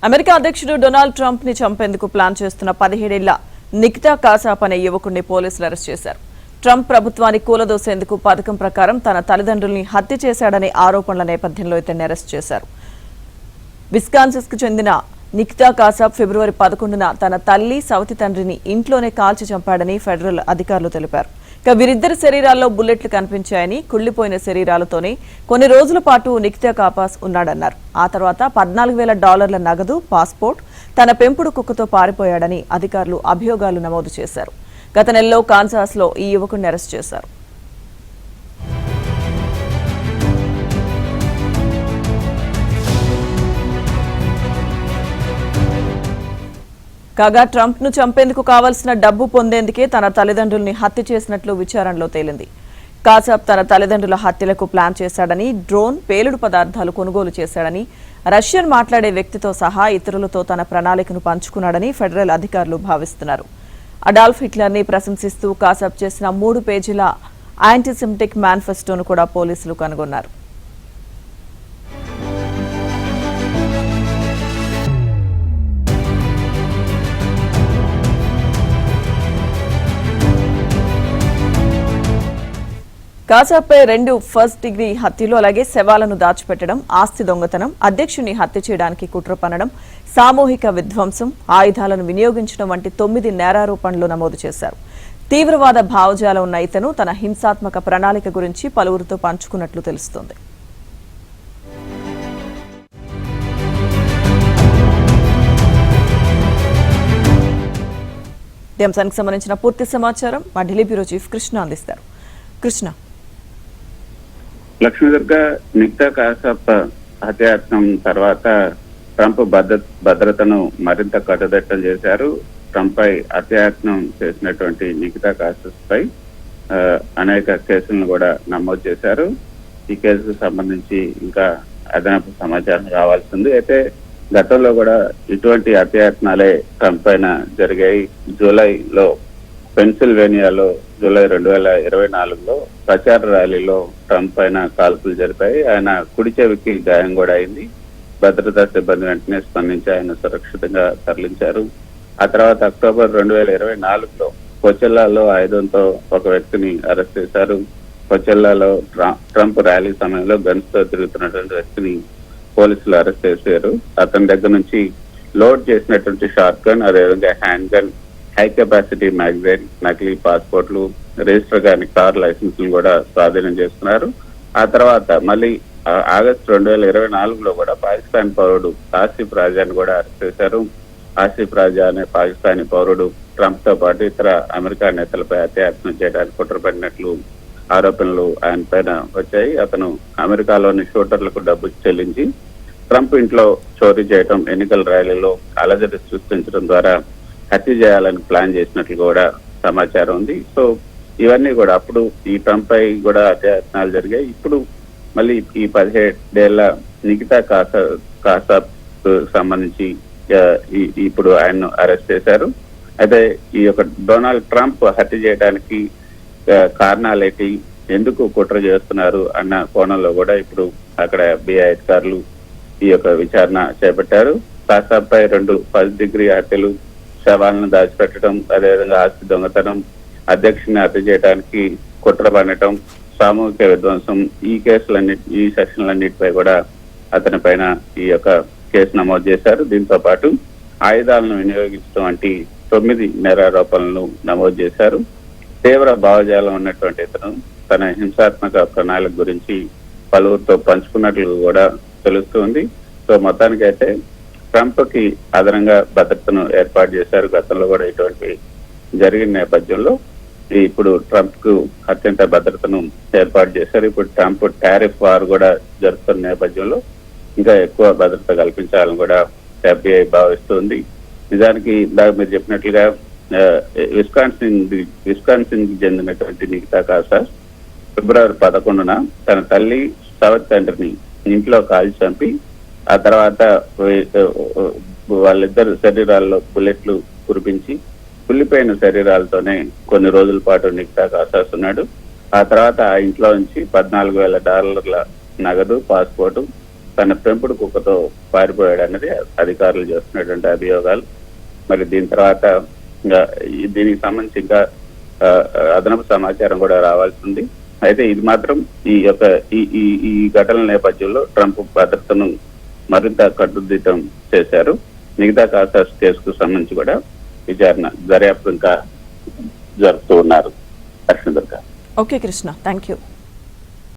America అధ్యక్షుడు Donald Trump ని చంపేందుకు plan చేస్తున్న 17 ఏళ్ల నికితా కాసాప్ అనే యువకుడిని పోలీసులు అరెస్ట్ చేశారు. ట్రంప్ ప్రభుత్వాన్ని కూలదోసేందుకు పథకం ప్రకారం తన తల్లిదండ్రుల్ని హత్య చేశాడనే ఆరోపణల నేపథ్యంలో ఇతన్ని అరెస్ట్ చేశారు. విస్కాన్సిన్ కు చెందిన నికితా కాసాప్ ఫిబ్రవరి 11న తన తల్లి సవతి తండ్రిని ఇంట్లోనే కాల్చి చంపాడని ఫెడరల్ అధికారులు తెలిపారు. వీరిద్దరి శరీరాల్లో బుల్లెట్లు కనిపించాయని, కుళ్లిపోయిన శరీరాలతోనే కొన్ని రోజుల పాటు నికితా కాసాప్ ఉన్నాడన్నారు. ఆ తర్వాత $14,000 నగదు, పాస్పోర్ట్, తన పెంపుడు కుక్కతో పారిపోయాడని అధికారులు అభియోగాలు నమోదు చేశారు. గత నెలలో కాన్సాస్ లో ఈ యువకుడిని అరెస్ట్ చేశారు. కాగా ట్రంప్ ను చంపేందుకు కావాల్సిన డబ్బు పొందేందుకే తన తల్లిదండ్రుల్ని హత్య చేసినట్లు విచారణలో తేలింది. కాసాప్ తన తల్లిదండ్రుల హత్యలకు ప్లాన్ చేశాడని, డ్రోన్, పేలుడు పదార్థాలు కొనుగోలు చేశాడని, రష్యన్ మాట్లాడే వ్యక్తితో సహా ఇతరులతో తన ప్రణాళికను పంచుకున్నాడని ఫెడరల్ అధికారులు భావిస్తున్నారు. అడాల్ఫ్ హిట్లర్ ని ప్రశంసిస్తూ కాసాప్ చేసిన 3 పేజీల యాంటీసెమిటిక్ మేనిఫెస్టోను కూడా పోలీసులు కనుగొన్నారు. కాసాప్పై 2 ఫస్ట్ డిగ్రీ హత్యలు, అలాగే శవాలను దాచిపెట్టడం, ఆస్తి దొంగతనం, అధ్యక్షుని హత్య చేయడానికి కుట్ర పన్నడం, సామూహిక విధ్వంసం, ఆయుధాలను వినియోగించడం వంటి 9 నేరారోపణలు నమోదు చేశారు. తీవ్రవాద భావజాలం ఉన్న ఇతను తన హింసాత్మక ప్రణాళిక గురించి పలువురితో పంచుకున్నట్లు తెలుస్తోంది. ఈ అంశానికి సంబంధించిన పూర్తి సమాచారం మా ఢిల్లీ బ్యూరో చీఫ్ కృష్ణ అందిస్తారు. కృష్ణ. లక్ష్మీదుర్గ నికితా కాసాప్ హత్యాయత్నం తర్వాత ట్రంప్ భద్రతను మరింత కట్టుదిట్టం చేశారు. ట్రంప్ పై హత్యాయత్నం చేసినటువంటి నికితా కాసాప్ పై అనేక కేసులను కూడా నమోదు చేశారు. ఈ కేసుకు సంబంధించి ఇంకా అదనపు సమాచారం రావాల్సింది. అయితే గతంలో కూడా ఇటువంటి హత్యాయత్నాలే ట్రంప్ పైన జరిగాయి. జూలైలో పెన్సిల్వేనియాలో జూలై 2024లో ప్రచార ర్యాలీలో ట్రంప్ పైన కాల్పులు జరిపాయి. ఆయన కుడి చెవికి గాయం కూడా అయింది. భద్రతా సిబ్బంది వెంటనే స్పందించి ఆయన సురక్షితంగా తరలించారు. ఆ తర్వాత అక్టోబర్ 2024లో కొచెల్లాలో ఆయుధంతో ఒక వ్యక్తిని అరెస్ట్ చేశారు. కొచెల్లాలో ట్రంప్ ర్యాలీ సమయంలో గన్స్ తో తిరుగుతున్నటువంటి వ్యక్తిని పోలీసులు అరెస్ట్ చేశారు. అతని దగ్గర నుంచి లోడ్ చేసినటువంటి షార్ట్ గన్, అదేవిధంగా hand gun, high capacity magazine, నకిలీ పాస్పోర్ట్లు, రిజిస్టర్ కాని కార్ లైసెన్సులు కూడా స్వాధీనం చేసుకున్నారు. ఆ తర్వాత మళ్ళీ ఆగస్టు 2024లో కూడా పాకిస్తాన్ పౌరుడు ఆసిఫ్ రాజాని కూడా అరెస్ట్ చేశారు. ఆసిఫ్ రాజా అనే పాకిస్తానీ పౌరుడు ట్రంప్ తో పాటు ఇతర అమెరికా నేతలపై హత్యాయత్నం చేయడానికి కుట్రపడినట్లు ఆరోపణలు ఆయన పైన వచ్చాయి. అతను అమెరికాలోని షూటర్లకు డబ్బు చెల్లించి ట్రంప్ ఇంట్లో చోరీ చేయడం, ఎన్నికల ర్యాలీలో అలజడి సృష్టించడం ద్వారా హత్య చేయాలని ప్లాన్ చేసినట్లు కూడా సమాచారం ఉంది. సో ఇవన్నీ కూడా అప్పుడు ఈ ట్రంప్ పై కూడా హత్యాయత్నాలు జరిగాయి. ఇప్పుడు మళ్ళీ ఈ 17 ఏళ్ల నికితా కాసాప్ సంబంధించి ఇప్పుడు ఆయన్ను అరెస్ట్ చేశారు. అయితే ఈ యొక్క డొనాల్డ్ ట్రంప్ హత్య చేయడానికి కారణాలేంటి, ఎందుకు కుట్ర చేస్తున్నారు అన్న కోణంలో కూడా ఇప్పుడు అక్కడ FBI అధికారులు ఈ యొక్క విచారణ చేపట్టారు. కాసాప్ పై 2 ఫస్ట్ డిగ్రీ హత్యలు, శవాలను దాచిపెట్టడం, అదేవిధంగా ఆస్తి దొంగతనం, అధ్యక్షుని హత్య చేయడానికి కుట్ర పన్నటం, సామూహిక విధ్వంసం, ఈ సెక్షన్లన్నిటిపై కూడా అతని పైన ఈ యొక్క కేసు నమోదు చేశారు. దీంతో పాటు ఆయుధాలను వినియోగించడం వంటి 9 నేరారోపణలను నమోదు చేశారు. తీవ్ర భావజాలం ఉన్నటువంటి ఇతను తన హింసాత్మక ప్రణాళిక గురించి పలువురితో పంచుకున్నట్లు కూడా తెలుస్తుంది. సో మొత్తానికైతే ట్రంప్ కి అదనంగా భద్రతను ఏర్పాటు చేశారు. గతంలో కూడా ఇటువంటి జరిగిన నేపథ్యంలో ఇప్పుడు ట్రంప్ కు అత్యంత భద్రతను ఏర్పాటు చేశారు. ఇప్పుడు ట్రంప్ టారిఫ్ వార్ కూడా జరుగుతున్న నేపథ్యంలో ఇంకా ఎక్కువ భద్రత కల్పించాలని కూడా FBI భావిస్తుంది. నిజానికి ఇందాక మీరు చెప్పినట్లుగా విస్కాన్సిన్ కి చెందినటువంటి నికితా కాసాప్ ఫిబ్రవరి 11న తన తల్లి సవతి తండ్రిని ఇంట్లో కాల్చి చంపి, ఆ తర్వాత వాళ్ళిద్దరు శరీరాల్లో బుల్లెట్లు కురిపించి కుళ్ళిపోయిన శరీరాలతోనే కొన్ని రోజుల పాటు నికితా కాసాప్ ఉన్నాడు. ఆ తర్వాత ఆ ఇంట్లో నుంచి $14,000 నగదు, పాస్పోర్టు, తన పెంపుడు కుక్కతో పారిపోయాడు అనేది అధికారులు చేస్తున్నటువంటి అభియోగాలు. మరి దీని తర్వాత ఇంకా దీనికి సంబంధించి ఇంకా అదనపు సమాచారం కూడా రావాల్సి ఉంది. అయితే ఇది మాత్రం ఈ యొక్క ఈ ఘటనల నేపథ్యంలో ట్రంప్ భద్రతను మరింత కట్టుదిట్టం చేశారు. మిగతా కాసాస్ కేసుకు సంబంధించి కూడా విచారణ దర్యాప్తు ఇంకా జరుపుతూ ఉన్నారు. Lakshmi Durga. Okay Krishna, thank you.